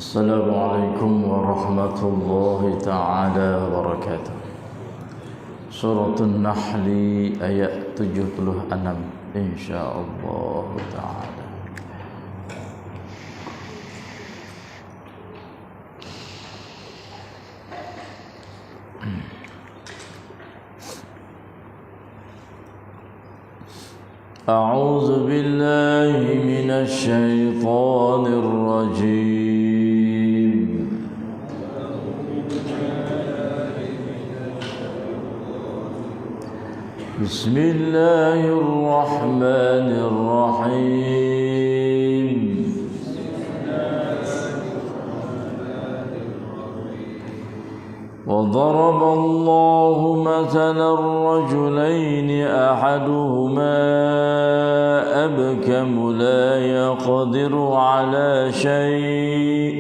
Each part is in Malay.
السلام عليكم ورحمة الله تعالى وبركاته. Surah An-Nahl ayat 76 insyaallah taala. أعوذ بالله من الشيطان الرجيم. بسم الله الرحمن الرحيم. وضرب الله مثلا الرجلين أحدهما أبكم لا يقدر على شيء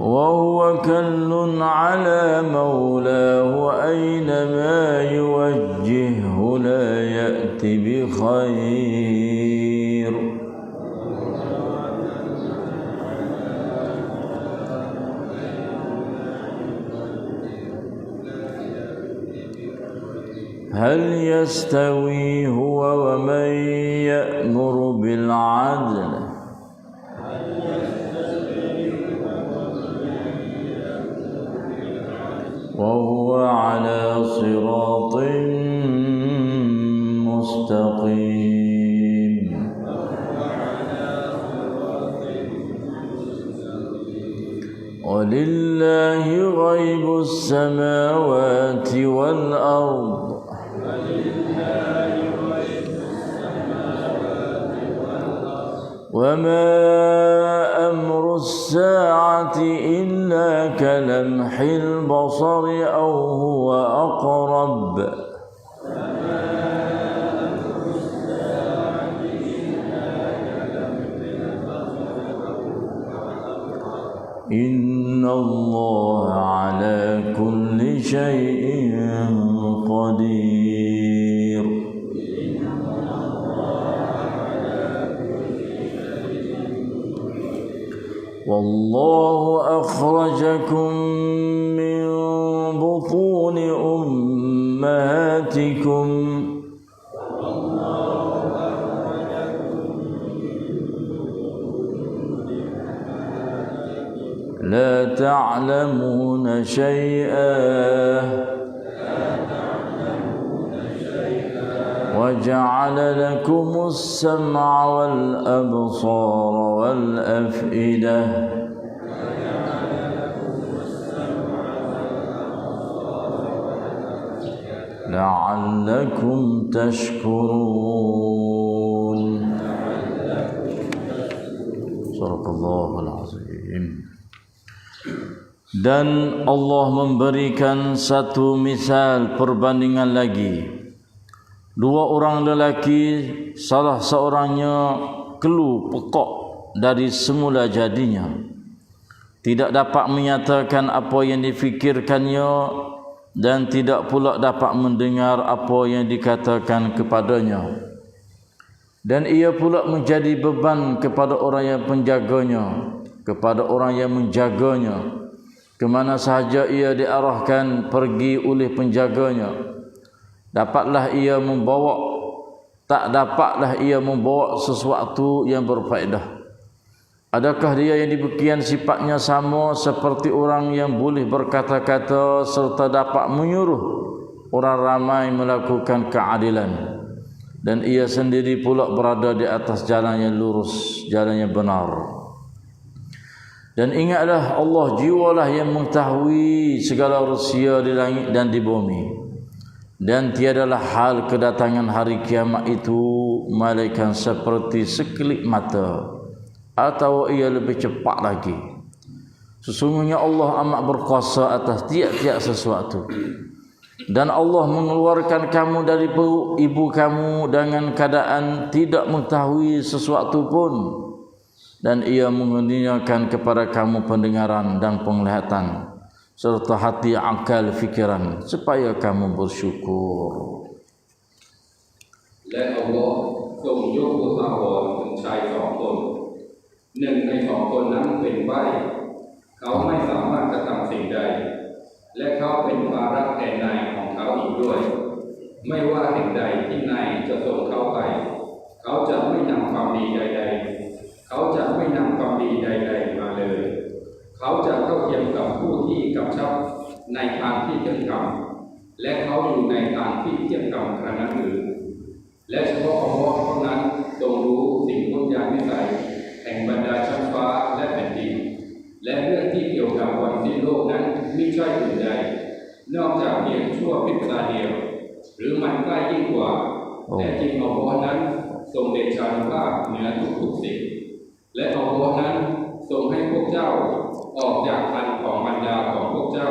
وهو كل على مولاه أينما يوجهه لا يأتي بخير. هل يستوي هو ومن يأمر بالعدل وهو على صراط مستقيم. ولله غيب السماوات والأرض وما أمر الساعة إلا كلمح البصر أو هو أقرب. إن الله على كل شيء قدير. والله أخرجكم من بطون أمهاتكم لا تعلمون شيئا وجعل لكم السمع والأبصار والأفئدة لعلكم تشكرون. Sadaqallahul azim. Dan Allah memberikan satu misal perbandingan lagi. Dua orang lelaki, salah seorangnya keluh pekak dari semula jadinya, tidak dapat menyatakan apa yang difikirkannya dan tidak pula dapat mendengar apa yang dikatakan kepadanya. Dan ia pula menjadi beban kepada orang yang penjaganya, kepada orang yang menjaganya. Kemana sahaja ia diarahkan pergi oleh penjaganya. Dapatlah ia membawa, tak dapatlah ia membawa sesuatu yang berfaedah. Adakah dia yang demikian sifatnya sama seperti orang yang boleh berkata-kata serta dapat menyuruh orang ramai melakukan keadilan, dan ia sendiri pula berada di atas jalan yang lurus, jalan yang benar. Dan ingatlah Allah jiwalah yang mengetahui segala rahsia di langit dan di bumi. Dan tiadalah hal kedatangan hari kiamat itu malaikat seperti sekelip mata, atau ia lebih cepat lagi. Sesungguhnya Allah amat berkuasa atas tiap-tiap sesuatu. Dan Allah mengeluarkan kamu dari perut ibu kamu dengan keadaan tidak mengetahui sesuatu pun. Dan ia mengurniakan kepada kamu pendengaran dan penglihatan serta hati, akal, fikiran supaya kamu bersyukur. และอัลลอฮ์ทรงยกอุทาหรณ์ถึงชายสองคนหนึ่งในสองคนนั้นเป็นใบ้เขาไม่สามารถกระทำสิ่งใดและเขาเป็นภาระแทนนายของเขาอีกด้วยไม่ว่าแห่งใดที่นายจะส่งเขาไปเขาจะไม่นำความดีใดๆเขาจะไม่นำความดีใดๆมาเลยเขาจะเท่าเทียมกับผู้ที่กำชับในทางที่เที่ยงธรรมและเขาอยู่ในทางที่เที่ยงธรรมครั้งนั้นหรือและเฉพาะอัลลอฮ์เท่านั้นทรงรู้สิ่งทุกอย่างวิสัยแห่งบรรดาชั้นฟ้าและแผ่นดินและเรื่องที่เกี่ยวกับวันสิ้นโลกนั้นไม่ใช่อื่นใดนอกจากเพียงชั่วพริบตาเดียวหรือมันใกล้ยิ่งกว่าแต่จริงอัลลอฮ์นั้นทรงเดชานุภาพเหนือทุกๆสิ่งและอัลลอฮ์นั้นทรงให้พวกเจ้าออกจากคันของมารดาของพวกเจ้า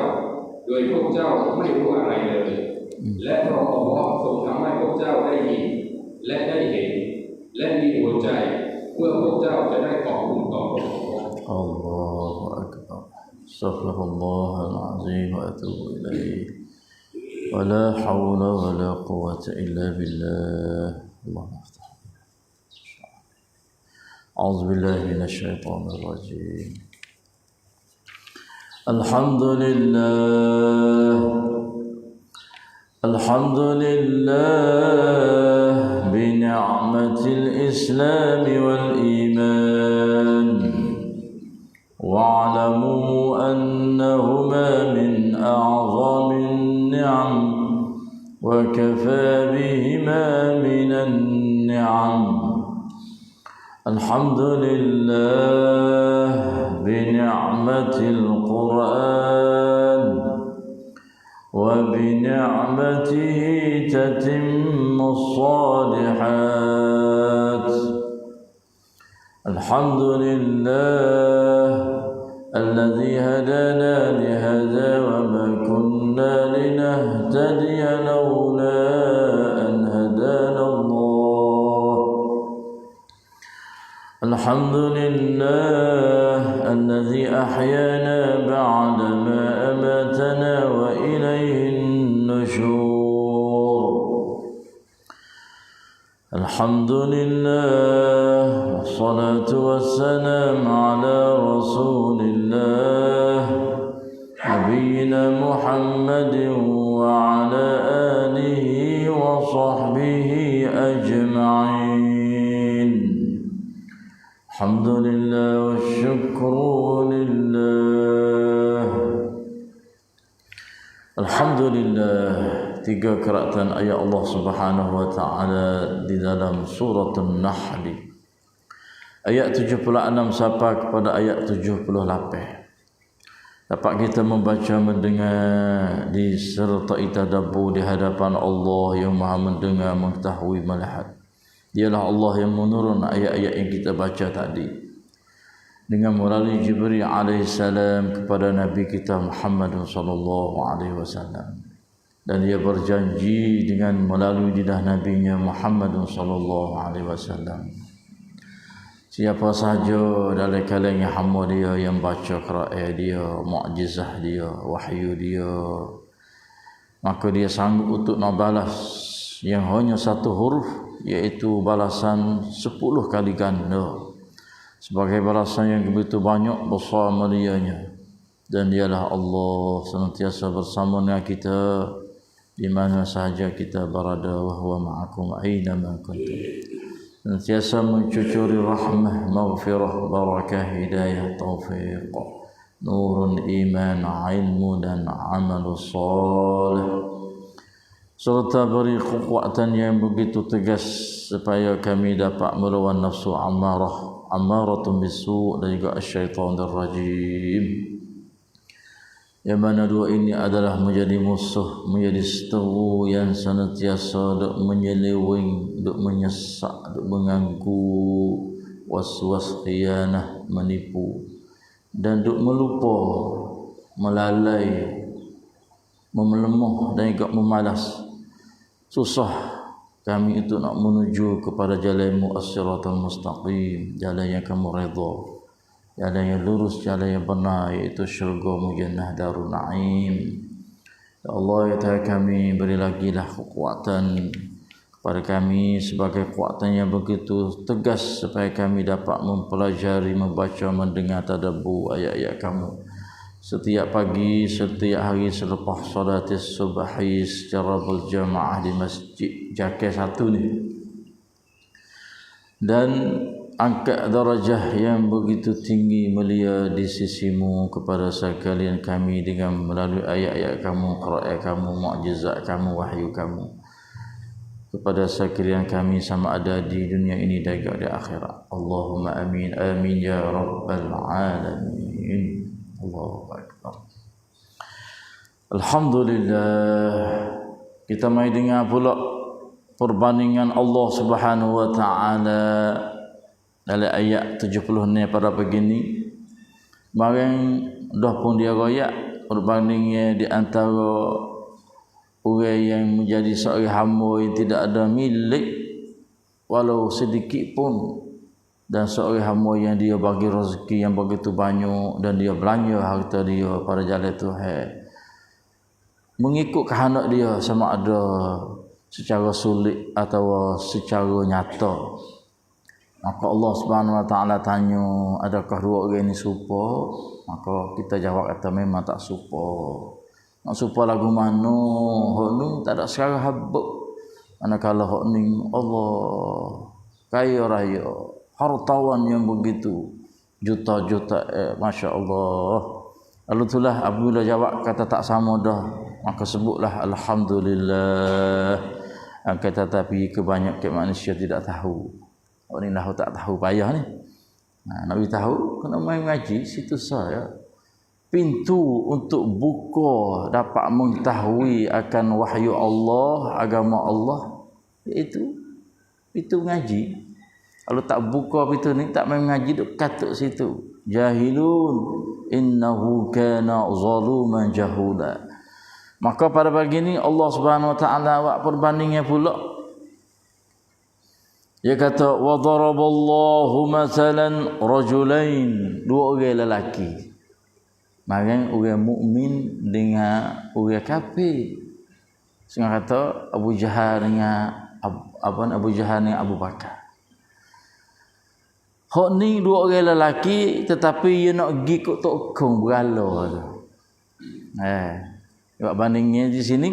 โดยพวกเจ้าไม่รู้อะไรเลยและเพราะอัลลอฮ์ทรงทำให้พวกเจ้าได้ยินและได้เห็นและมีหัวใจเพื่อพวกเจ้าจะได้ขอบคุณต่อพระองค์ Allahu Akbar. Astaghfirullahal azim wa atubu ilaih. Wa la hawla wa la quwwata illa billah. Allahu akbar. A'udzu billahi minasy syaithanir rajim. Alhamdulillah bi ni'matil Islam wal iman. Wa'lamu annahuma min a'zamin ni'am wa kafa bihima minan ni'am. Alhamdulillah bi ni'matil Qur'an wa bi ni'matihi tatimmu as-salihat. Alhamdulillah الذي هدانا لهذا وما كنا لنهتدي لولا أن هدانا الله. الحمد لله الذي أحيانا بعدما أماتنا وإليه النشور. الحمد لله والصلاة والسلام على رسول الله نبينا محمد وعلى آله وصحبه أجمعين. الحمد لله والشكر لله. الحمد لله. Tiga keratan ayat Allah Subhanahu wa taala di dalam surah An-Nahl. Ayat 76 sampai kepada ayat 78. Dapat kita membaca mendengar disertai tadabbur di hadapan Allah yang Maha mendengar, mengetahui, melihat. Dialah Allah yang menurun ayat-ayat yang kita baca tadi dengan melalui Jibril alaihissalam kepada Nabi kita Muhammad sallallahu alaihi wasallam. Dan dia berjanji dengan melalui lidah Nabi-Nya Muhammad sallallahu alaihi wasallam, siapa sahaja dari kalangan hamba dia yang baca Quran dia, mukjizat dia, wahyu dia, maka dia sanggup untuk nak balas yang hanya satu huruf, iaitu balasan 10 kali ganda, sebagai balasan yang begitu banyak besar mulianya. Dan dialah Allah senantiasa bersama dengan kita di mana sahaja kita berada, wa huwa ma'akum aina ma kuntum. Senantiasa mencucuri rahmah, maghfirah, barakah, hidayah, taufiq, nurun, iman, ilmu dan amal salih, serta beri kekuatan yang begitu tegas supaya kami dapat melawan nafsu ammaratun bisu' dan juga syaitanir rajim, yang mana dua ini adalah menjadi musuh, menjadi seteru yang senantiasa duk menyeleweng, duk menyesak, duk mengganggu, waswas, khianah, menipu, dan duk melupa, melalai, memelemah dan juga memalas. Susah kami itu nak menuju kepada jalan-Mu as-siratal mustaqim, jalan yang Kamu redha. jalan yang lurus, jalan yang benar, iaitu syurga jannah darun na'im. Ya Allah, ya Tuhan kami, beri lagi lah kekuatan kepada kami sebagai kekuatan yang begitu tegas supaya kami dapat mempelajari, membaca, mendengar, tadabbur ayat-ayat kamu setiap pagi, setiap hari selepas solat subahi secara berjamaah di masjid Jakir 1 ni, dan angkat darajah yang begitu tinggi mulia di sisimu kepada sekalian kami dengan melalui ayat-ayat kamu, Quran kamu, mukjizat kamu, wahyu kamu kepada sekalian kami sama ada di dunia ini dan di akhirat. Allahumma amin amin ya rabbal alamin. Allahu akbar. Alhamdulillah, kita mai dengar pula perbandingan Allah Subhanahu wa taala dalam ayat 70 ni pada begini. Barang dah pun dia royak perbandingnya di antara orang yang menjadi seorang hamba yang tidak ada milik walau sedikit pun, dan seorang hamba yang dia bagi rezeki yang begitu banyak dan dia belanja harta dia pada jalan Tuhan mengikut kehendak dia, sama ada secara sulit atau secara nyata. Maka Allah Subhanahu wa taala tanya, adakah dua orang ini serupa? Maka kita jawab kata memang tak serupa. Nak serupa lagu mana? Hak ni tak ada secara habuk. Manakala hak ni Allah kaya raya, hartawan yang begitu juta-juta, masya-Allah. Lalu itulah apabila jawab kata tak sama dah, maka sebutlah alhamdulillah. Kata tapi kebanyakan manusia tidak tahu. Orang ni dah tak tahu payah ni. Nak tahu kena main ngaji situ saya. Pintu untuk buka dapat mengetahui akan wahyu Allah, agama Allah, iaitu pintu ngaji. Kalau tak buka pintu ni, tak main ngaji, duk katuk situ. Jahilun innahu kana zaluman jahula. Maka pada pagi ni Allah Subhanahu wa taala buat perbandingan pula. Dia kata wa daraballahu mathalan rajulain, dua orang lelaki. Mari orang mukmin dengan orang kafir. Sehingga kata Abu Jahal dengan Abu Jahal dengan Abu Bakar. Hak ni dua orang lelaki tetapi dia nak pergi kok tokong berala tu. Buat bandingnya di sini,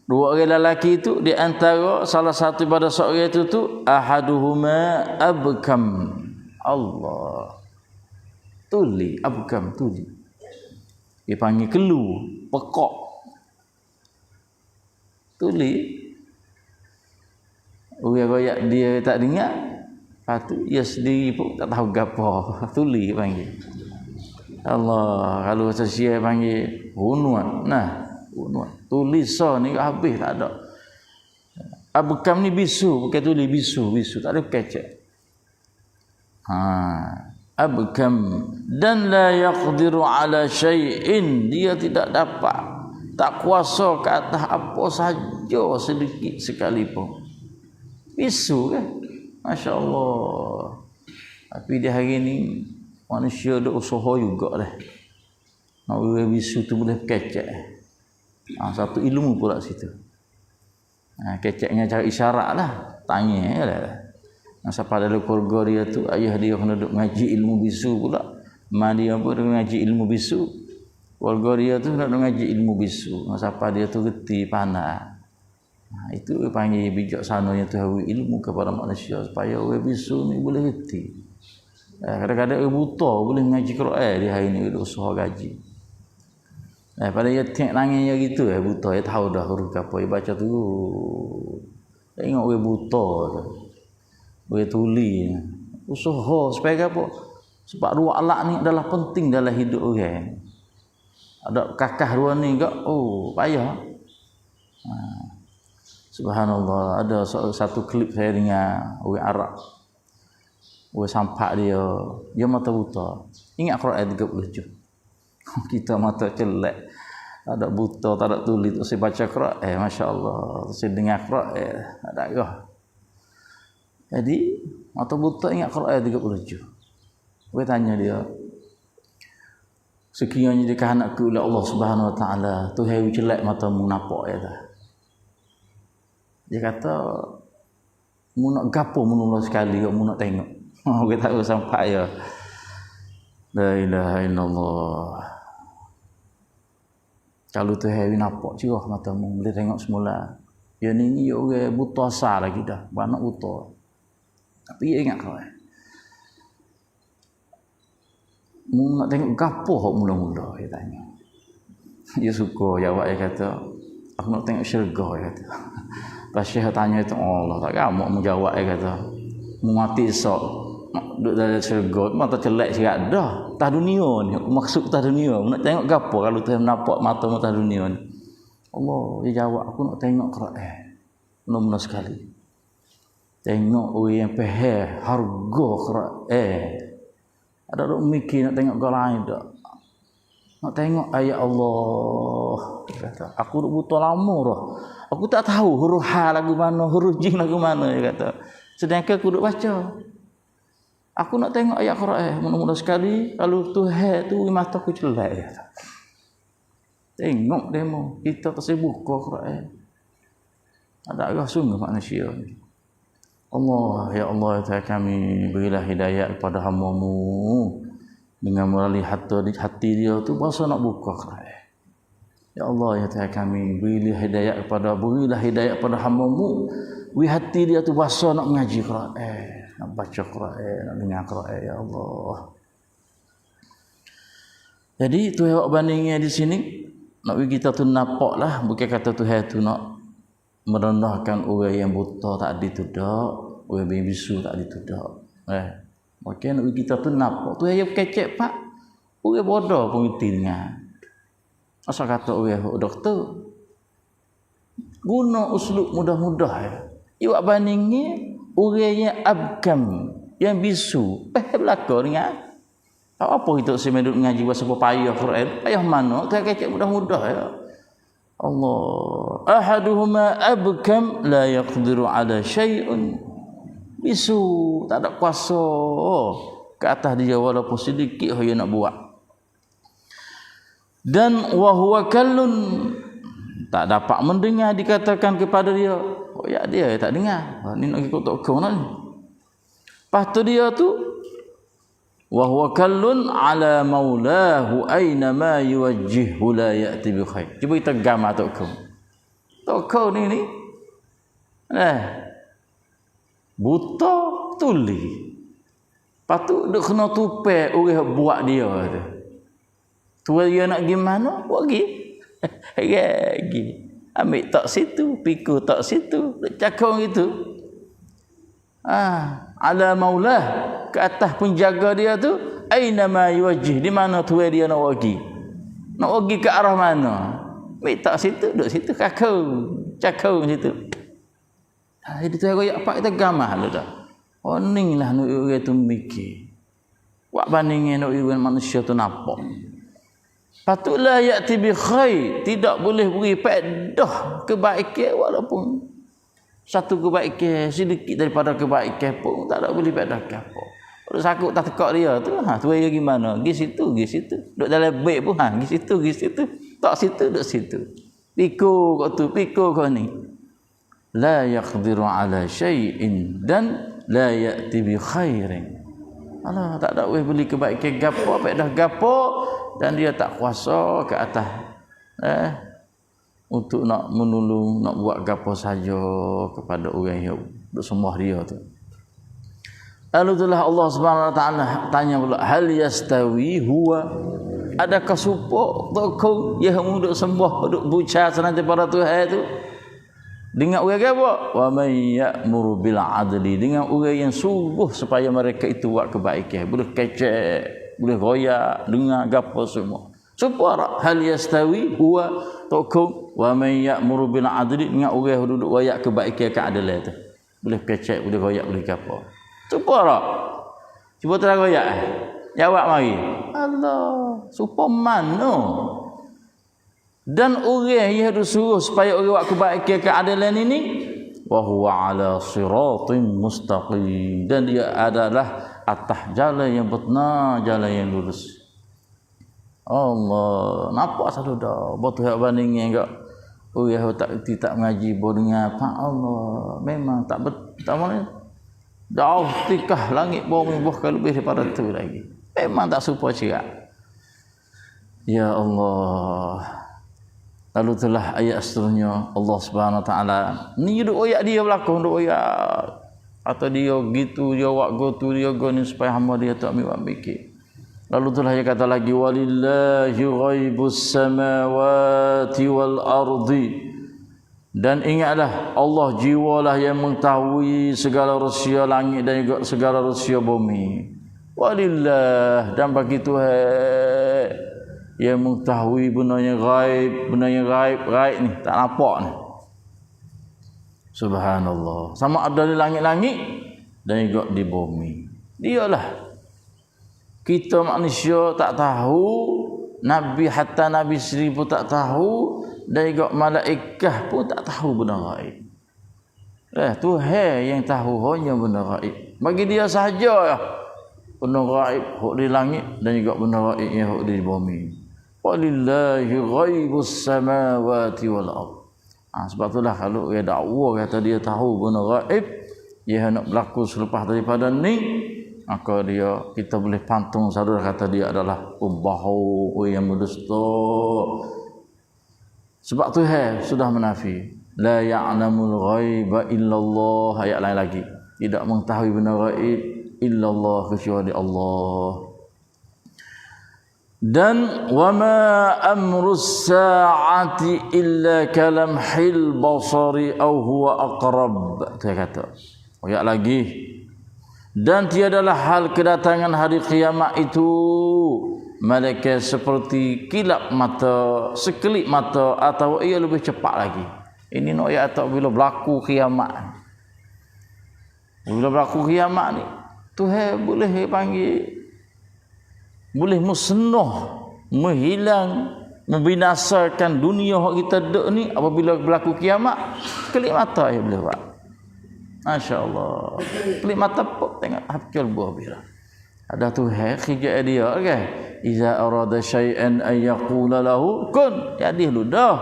dua orang lelaki itu di antara salah satu pada seorang itu tu ahaduhuma abkam. Allah. Tuli, abkam, tuli. Dia panggil kelu, pekok. Tuli. Orang royak dia tak dengar. Lepas tu dia sendiri pun tak tahu gapo. Tuli panggil. Allah, kalau sesia panggil hunuan. Nah, hunuan. Tulisa ni habis tak ada. Abkam ni bisu, bukan tuli, bisu, tak ada kecek. Abkam dan la yaqdiru ala syai'in, dia tidak dapat, tak kuasa ke atas apa saja sedikit sekalipun. Bisu kan, masya-Allah. Tapi di hari ni manusia ada usaha juga dah. Nak orang bisu tu boleh kecek. Satu ilmu pula situ. Keceknya cara isyarat lah, tanya lah. Siapa dalam keluarga dia tu, ayah dia kena duduk ngaji ilmu bisu pula, mak dia pun duduk ngaji ilmu bisu, keluarga dia tu nak duduk ngaji ilmu bisu. Siapa dia tu reti pandai. Itu panggil bijaksananya tu ilmu kepada manusia supaya orang bisu ni boleh reti. Kadang-kadang orang buta boleh ngaji Quran di hari ni, usaha gaji. Pada dia tengok nangis gitu, buta dia tahu dah huruf apa dia baca tu. Tengok orang buta tu, orang tuli, usaha supaya apa? Sebab dua alat ni adalah penting dalam hidup orang. Ada kakah dua ni enggak, payah. Subhanallah, ada satu klip saya dengar orang Arab. Orang sampak dia mata buta. Ingat Quran 30 juz. Kita mata celak, tak ada buta, tak ada tuli, tu saya baca Quran, masya-Allah, saya dengar Quran, tak ada gah. Jadi mata buta ingat Quran 30 juz. Saya tanya dia, sekiranya dikehendaki oleh Allah Subhanahu Wa Taala, Tuhan celak matamu nampak ya dah. Dia kata mu nak gapo menolong sekali kau mu nak tengok. Kita tahu sampai ya. La ilaha illallah. Kalau Tuhan nampak cerah matamu boleh tengok semula. Ya ni ya orang buta asal lagi dah, banyak buta. Tapi ingat kau mu nak tengok gapo hok mula-mula dia tanya. Dia suka jawab dia kata, aku nak tengok syurga dia kata. Pas Syekh tanya itu Allah tak gamak menjawab dia kata, mu mati esok nak duduk dalam syurga mata celak siap dah. Tah dunia ni maksud tah dunia. Nak tengok gapo kalau Tuhan nampak mata tah dunia ni. Allah dia jawab aku nak tengok Quran. Benar-benar sekali. Tengok orang yang faham harga Quran. Ada orang mikir nak tengok orang lain tak? Nak tengok ayat Allah. Kata, aku duk buta lama dah. Aku tak tahu huruf ha lagu mana, huruf jim lagu mana dia kata. Sedangkan aku duk baca. Aku nak tengok ayat Quran. Mudah-mudahan sekali kalau Tuhan tu mata aku celak dia kata. Tengok demo kita tersibuk Quran. Ada agak sungguh manusia ni. Allah, ya Allah, ya kami berilah hidayah kepada hamba-Mu dengan melalui hati dia tu masa nak buka Quran. Ya Allah, ya Tuhan kami berilah hidayah kepada hamba-Mu wi hati dia tu masa nak mengaji Quran, nak baca Quran, nak dengar Quran, ya Allah. Jadi tu awak bandingnya di sini nak kita tu nampaklah bukan kata Tuhan tu nak merendahkan orang yang buta tak ditudak, orang yang bisu tak ditudak. Mungkin kita tu nampak tu yang kecek pak, orang bodoh pun dengar. Asal kata orang doktor guna uslub mudah-mudah ya. Iwak bandingnya orang yang abkam, yang bisu, belaka dengar. Tak apa kita semedut mengaji bahasa payah Quran, payah mana? Tu kecek mudah-mudah ya. Allah ahaduhuma abkam la yaqdiru ala syai'un bisu tak ada kuasa ke atas dia walaupun sedikit dia nak buat. Dan wa huwa kallun tak dapat mendengar dikatakan kepada dia, oh ya dia tak dengar. Ni nak ikut tok kau ni. Lepas tu dia tu wa huwa kallun ala maulahu aina ma yuwajjihu la ya'ti bi khair. Cuba kita gambar tok kau. Tok kau ni buta tuli. Patut duk kena tupai orang buat dia tu. Tu dia nak pergi mana? Buat pergi. Pergi. Ambil tak situ, pikul tak situ, cakap gitu. Ala maulah ke atas penjaga dia tu aina ma yuwajjih di mana tu dia nak pergi. Nak pergi ke arah mana? Ambil tak situ, duduk situ cakap situ. Jadi tu royak pak kita gamah lu dah. Oh ninglah nu orang tu mikir. Wak bandingnya nu orang manusia tu nampak. Patutlah ya'ti bi khair, tidak boleh beri faedah kebaikan walaupun satu kebaikan sedikit daripada kebaikan pun tak ada boleh faedah apa. Kalau sakut tak tekak dia tu, tu dia gimana? Gi situ. Duk dalam baik pun gi situ. Tak situ duk situ. Pikul kau tu, pikul kau ni. La yaqdiru ala syai'in dan la ya'ti bi khairin. Allah tak ada boleh kebaikan gapo, faedah gapo dan dia tak kuasa ke atas untuk nak menolong, nak buat gapo saja kepada orang yang bersembah dia tu. Lalu itulah Allah Subhanahu Wa Taala tanya pula, hal yastawi huwa, adakah supok kau yang duk sembah, duk buca senantiasa pada Tuhan tu dengan orang apa? Wa may ya'muru bil adli, dengan orang yang suruh supaya mereka itu buat kebaikan, boleh kecek, boleh royak, dengar gapo semua. Supaya hal yastawi huwa takum wa may ya'muru bil adli, dengan orang yang duduk royak kebaikan keadilan tu. Boleh kecek, boleh royak, boleh gapo. Supaya cuba terang royak. Jawab mari. Allah, supaya mana? Dan orang yang disuruh supaya orang buat kebaikan keadilan ini wa huwa ala siratin mustaqim, dan dia adalah atas jalan yang benar, jalan yang lurus. Allah, nampak satu dah. Betul hak bandingnya enggak. Oh ya tak mengaji bodohnya apa Allah. Memang tak mana jauh tikah langit bumi bahkan lebih daripada itu lagi. Memang tak serupa cerak. Ya Allah. Lalu itulah ayat seterusnya Allah Subhanahu Wa Taala. Ni duk oyak dia berlaku duk oyak. Atau dia gitu dia buat gotu dia go ni supaya hamba dia tak ambil fikir. Lalu itulah dia kata lagi walillahi ghaibus samawati wal ardi. Dan ingatlah Allah jiwalah yang mengetahui segala rahsia langit dan juga segala rahsia bumi. Walillah, dan bagi Tuhan yang mengetahui benda yang gaib ni tak nampak ni. Subhanallah. Sama ada di langit-langit dan juga di bumi. Dialah. Kita manusia tak tahu, Nabi hatta Nabi sendiri pun tak tahu, dan juga malaikat pun tak tahu benda gaib. Tuhan yang tahu hanya benda gaib. Bagi dia sahaja benda gaib hak di langit dan juga benda gaib yang hak di bumi. Walillahi ghaibus samawati wal ard. Sebab itulah kalau dia dakwa kata dia tahu benda gaib, dia hendak berlaku selepas daripada ni, maka kita boleh pantung saudara kata dia adalah pembohong yang berdusta. Sebab Tuhan sudah menafi la ya'lamul ghaiba illallah. Ayat lain lagi, tidak mengetahui benda gaib illallah kecuali Allah. Dan wama amrus sa'ati illa kalamhil basari aw huwa aqrab. Dia kata ayat lagi, dan tiadalah hal kedatangan hari kiamat itu malaikat seperti kilap mata, sekelip mata, atau ia lebih cepat lagi. Ini nak ayat atau bila berlaku kiamat. Bila berlaku kiamat ni, Tuhan boleh panggil, boleh musnah, menghilang, membinasakan dunia yang kita duduk ni apabila berlaku kiamat. Kelip mata ya boleh buat. Masya-Allah. Kelip mata pun tengok hafal buah bila. Ada Tuhan kerja dia kan. Iza arada syai'an ay yaqula lahu kun. Jadi lu dah.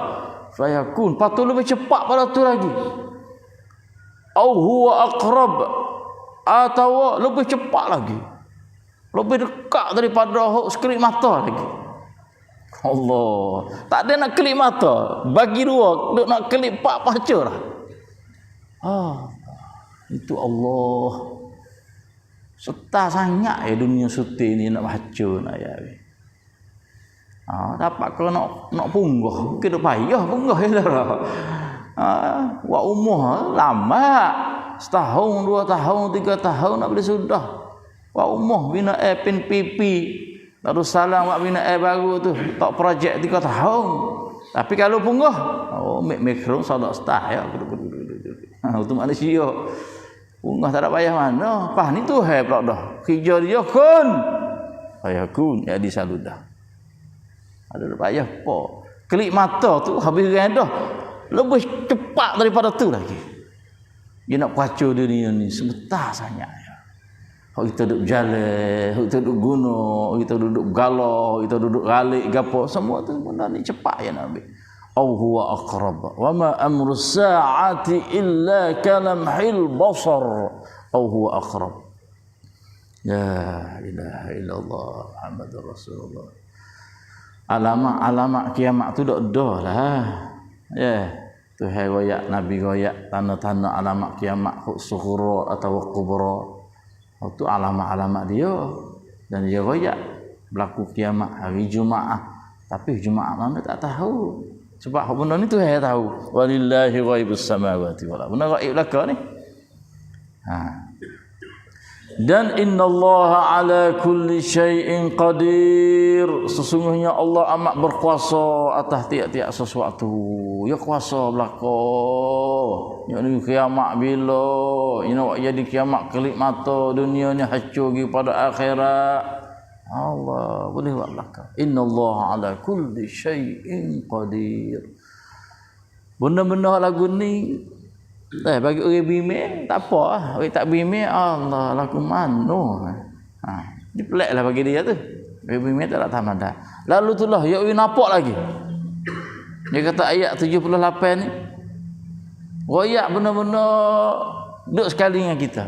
Fayakun. Patut lebih cepat pada tu lagi. Au huwa aqrab. Atau lebih cepat lagi. Lebih dekat daripada sekelip mata lagi. Allah. Tak ada nak kelip mata. Bagi dua. Duk nak kelip pak pacar lah. Itu Allah. Serta sangat ya dunia suti ni nak baca nak ya. Dapat kalau nak punggah. Kita payah punggah ya lah. Buat umur lama. Setahun, 2 tahun, 3 tahun nak boleh sudah. Buat umur bina air pin pipi. Darussalam buat bina air baru tu. Tak projek 3 tahun. Tapi kalau punggah, mikro sadak setah ya. Itu manusia. Punggah tak ada payah mana. Pas ni tu hai pula dah. Kerja dia kun. Fayakun jadi selalu dah. Ada payah apa. Kelip mata tu habis dah. Lebih cepat daripada tu lagi. Dia nak kacau dunia ni sebentar saja. Kalau kita duduk berjalan, kalau kita duduk gunung, kita duduk galau, kita duduk galik gapo, semua tu benda ni cepat ya Nabi. Au huwa aqrab wa ma amru sa'ati illa kalamhil basar au huwa aqrab. La ilaha illallah Muhammadur Rasulullah. Alamat kiamat tu dak dah lah. Tuhan royak, Nabi royak tanda-tanda alamat kiamat sughra atau kubra. Itu alamat-alamat dia, dan dia royak berlaku kiamat hari Jumaat. Tapi Jumaat mana tak tahu. Sebab benda ni Tuhan tahu. Walillahi ghaibus samawati wal ardh. Benda gaib belaka ni. Dan innallaha ala kulli syai'in qadir. Sesungguhnya Allah amat berkuasa atas tiap-tiap sesuatu. Ya kuasa belaka. Ya ni kiamat bila. Ini nak jadi kiamat kelip mata. Dunia ni hancur pergi pada akhirat. Allah boleh buat belaka. Innallaha ala kulli syai'in qadir. Benda-benda lagu ni bagi orang bimbing tak apa lah. Orang tak bimbing Allah lagu mano. Dia pelik lah bagi dia tu. Orang bimbing tak tahu mana. Lalu itulah ya nampak lagi. Dia kata ayat 78 ni royak benar-benar duduk sekali dengan kita.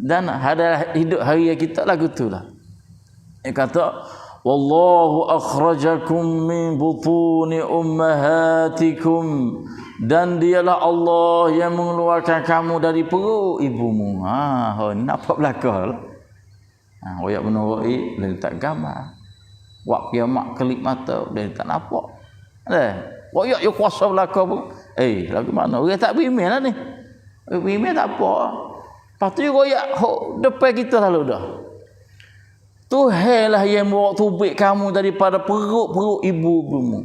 Dan ada hidup hari kita lagu itulah. Dia kata wallahu akhrajakum min butuni ummahatikum, dan dialah Allah yang mengeluarkan kamu dari perut ibumu. Ni nampak belakang lah. Royak benar royak dia tak gambar. Wak kiamat kelip mata dia tak nampak. Royak you kuasa belakang pun. Lagu mana? Orang tak beriman lah ni. Beriman tak apa. Lepas tu royak depan kita lalu dah. Tuhan lah yang bawa tubik kamu daripada perut ibumu.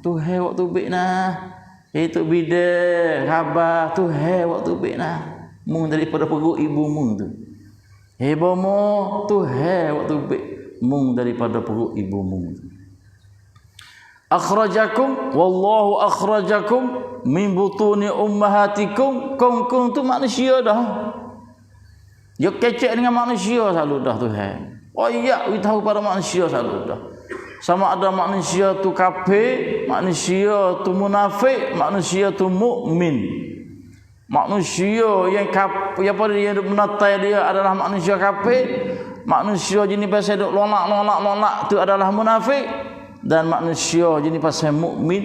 Tuhan bawa tubik nah. Itu bidah khabar Tuhan bawa tubik nah. Mu daripada perut ibumu tu. Bomo Tuhan bawa tubik mu daripada perut ibumu tu. Akhrajakum wallahu akhrajakum min butuni ummahatikum. Kong tu manusia dah. Dia kecek dengan manusia selalu dah Tuhan. We tahu pada manusia selalu dah. Sama ada manusia tu kafir, manusia tu munafik, manusia tu mukmin. Manusia yang kafir, apa dia menatai dia adalah manusia kafir. Manusia jenis pasal duk lonak tu adalah munafik. Dan manusia jenis pasal mukmin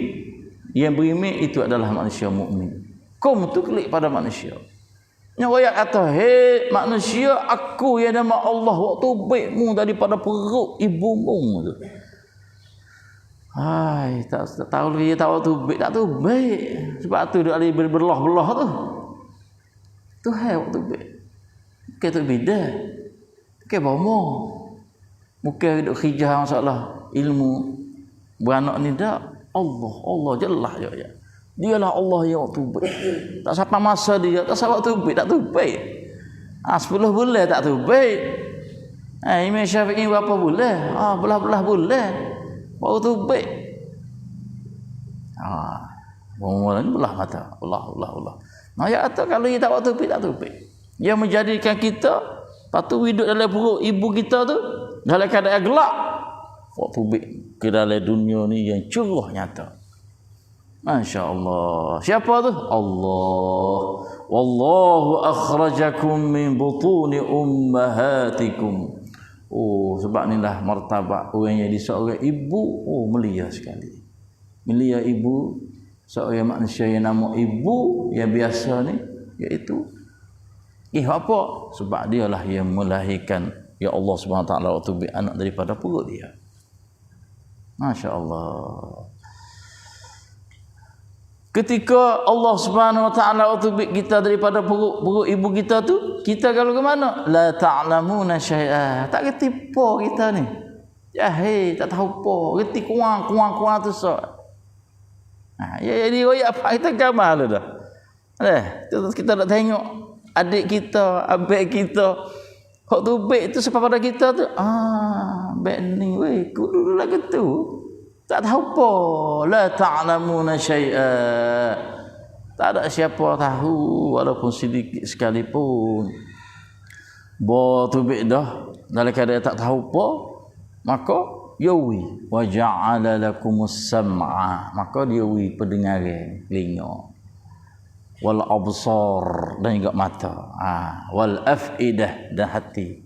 yang beriman itu adalah manusia mukmin. Kum tu klik pada manusia. Yang ayat kata, manusia, aku yang nama Allah waktu baikmu daripada perut ibumu tu. Tak tahu dia tahu tu baik tak tu baik. Sebab tu dia ada berbelah-belah tu. Tu waktu baik. Bukan tu beda. Bukan bomo. Bukan duk khijah masalah ilmu. Beranak ni tak. Allah jelas je. Dialah Allah yang waktu baik. Tak sampai masa dia, tak sampai waktu baik, tak tu baik. 10 bulan tak tu baik. Imam Syafi'i berapa bulan? Belah-belah bulan. Baru tu baik. Mula ni belah mata. Allah. Ya kata kalau dia tak waktu baik, tak tu baik. Dia menjadikan kita, lepas tu hidup dalam perut ibu kita tu, dalam keadaan gelap. Waktu baik ke dalam dunia ni yang cerah nyata. Masya Allah. Siapa tu? Allah. Wallahu akhrajakum min butuni ummahatikum. Sebab inilah martabat orang yang seorang ibu. Mulia sekali. Mulia ibu. Seorang manusia yang nama ibu yang biasa ni, iaitu apa? Sebab dialah yang melahirkan ya Allah Subhanahu Wa Taala waktu anak daripada perut dia. Masya Allah. Ketika Allah Subhanahu Wa Taala waktu kita daripada perut ibu kita tu, kita kalau ke mana? La ta'lamuna syai'a. Tak reti apa kita ni. Jahil, tak tahu apa. Reti kuang tu sok. Jadi royak apa kita gambar lu dah. Kita nak tengok adik kita, abang kita. Hak tu baik tu sebab pada kita tu. Baik ni weh, kudu lagu tu. Tak tahu apa. La ta'lamuna syai'a. Tak ada siapa tahu walaupun sedikit sekalipun. Tu baik dah. Dalam keadaan tak tahu apa, maka yawi wa ja'ala lakumus sam'a, maka dia wi pendengaran telinga, wal absar dan juga mata, wal afidah dan hati.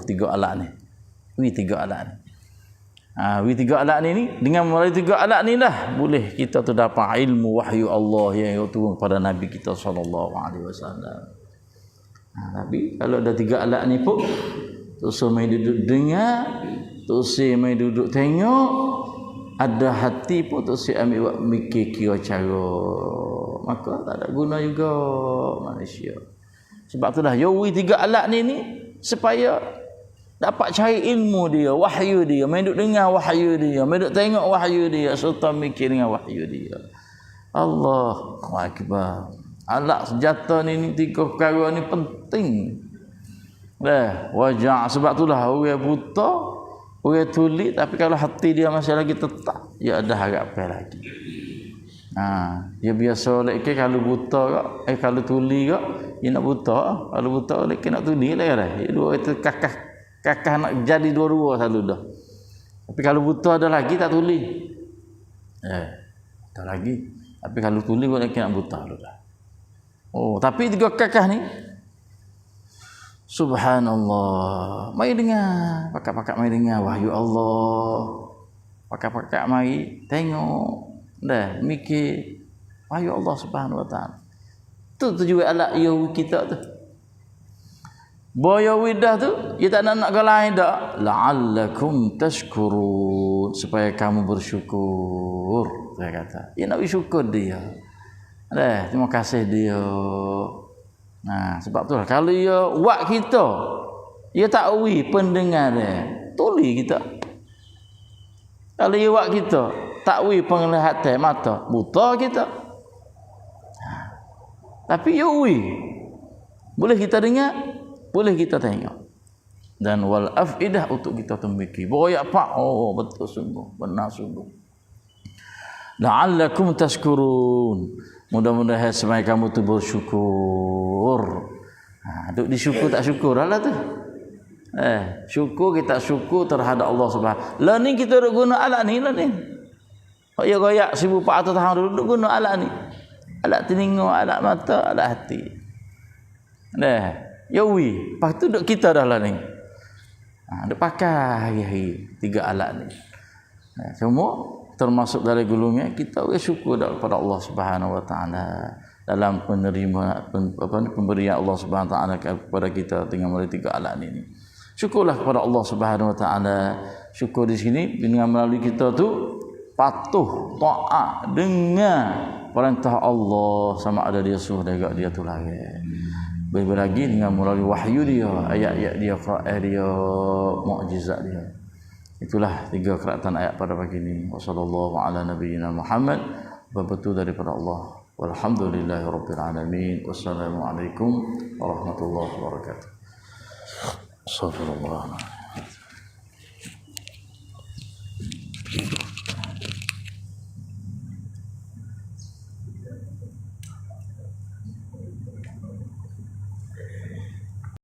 Tiga alat ni. Tiga alat ni dengan melalui tiga alat ni lah boleh kita tu dapat ilmu wahyu Allah yang turun kepada Nabi kita sallallahu alaihi wasallam. Tapi kalau ada tiga alat ni pun tu semai duduk dengar, tu semai duduk tengok, ada hati pun tu semai ambil buat mikir kira cara, maka tak ada guna juga manusia. Sebab tu dah yawi tiga alat ni supaya dapat cari ilmu dia, wahyu dia, main duk dengar wahyu dia, main duk tengok wahyu dia, serta mikir dengan wahyu dia. Allahu akbar. Alat senjata ni tiga perkara ni penting. Wajah, sebab itulah orang buta, orang tuli, tapi kalau hati dia masih lagi tetap, dia ada harapan lagi. Dia biasa lagi kalau buta ke, kalau tuli ke, dia nak buta. Kalau buta lagi nak tuli lah. Dia dua itu kakah nak jadi dua-dua selalu dah. Tapi kalau buta ada lagi tak tulis. Ada lagi. Tapi kalau tulis boleh nak buta dulu dah. Oh, tapi 3 kakah ni subhanallah. Mari dengar, pakak-pakak mari dengar wahyu Allah. Pakak-pakak mari tengok dah mikir wahyu Allah Subhanahu wa taala. Tu tujuan alat yawi kita tu. Boya widah tu dia tak nak ke lain dak. La'allakum tashkurun, supaya kamu bersyukur. Saya kata. Dia nak bersyukur dia. Dah, terima kasih dia. Nah, sebab tu lah kalau dia buat kita, dia tak wi pendengar dia. Tuli kita. Kalau dia buat kita, tak wi penglihatan mata, buta kita. Tapi dia wi. Boleh kita dengar, boleh kita tengok. Dan wal afidah untuk kita memikir. Boyak pak, oh betul sungguh, benar sungguh. La'allakum tashkurun. Mudah-mudahan semai kamu tu bersyukur. Duk disyukur tak syukur lah tu. Syukur kita syukur terhadap Allah Subhanahu. Lah ni kita duk guna alat ni lah ni. Hak ya goyak 1400 tahun duk guna alat ni. Alat telinga, alat mata, alat hati. Dah, ya wi. Lepas tu duk kita dah lah ni. Duk pakai hari-hari 3 alat ni. Semua termasuk dari gulungnya kita bersyukur kepada Allah Subhanahu wa taala dalam pemberian Allah Subhanahu wa taala kepada kita dengan melalui 3 alat ini. Syukurlah kepada Allah Subhanahu wa taala. Syukur di sini dengan melalui kita tu patuh taat dengar perintah Allah, sama ada dia suruh dia dia tu lagi. Lebih lagi dengan melalui wahyu dia, ayat-ayat dia, Quran dia, mukjizat dia. Itulah 3 keratan ayat pada pagi ini. Wassallallahu ala nabiyyina Muhammad. Betul daripada Allah. Walhamdulillahirabbil alamin. Wassalamualaikum warahmatullahi wabarakatuh. Astagfirullah.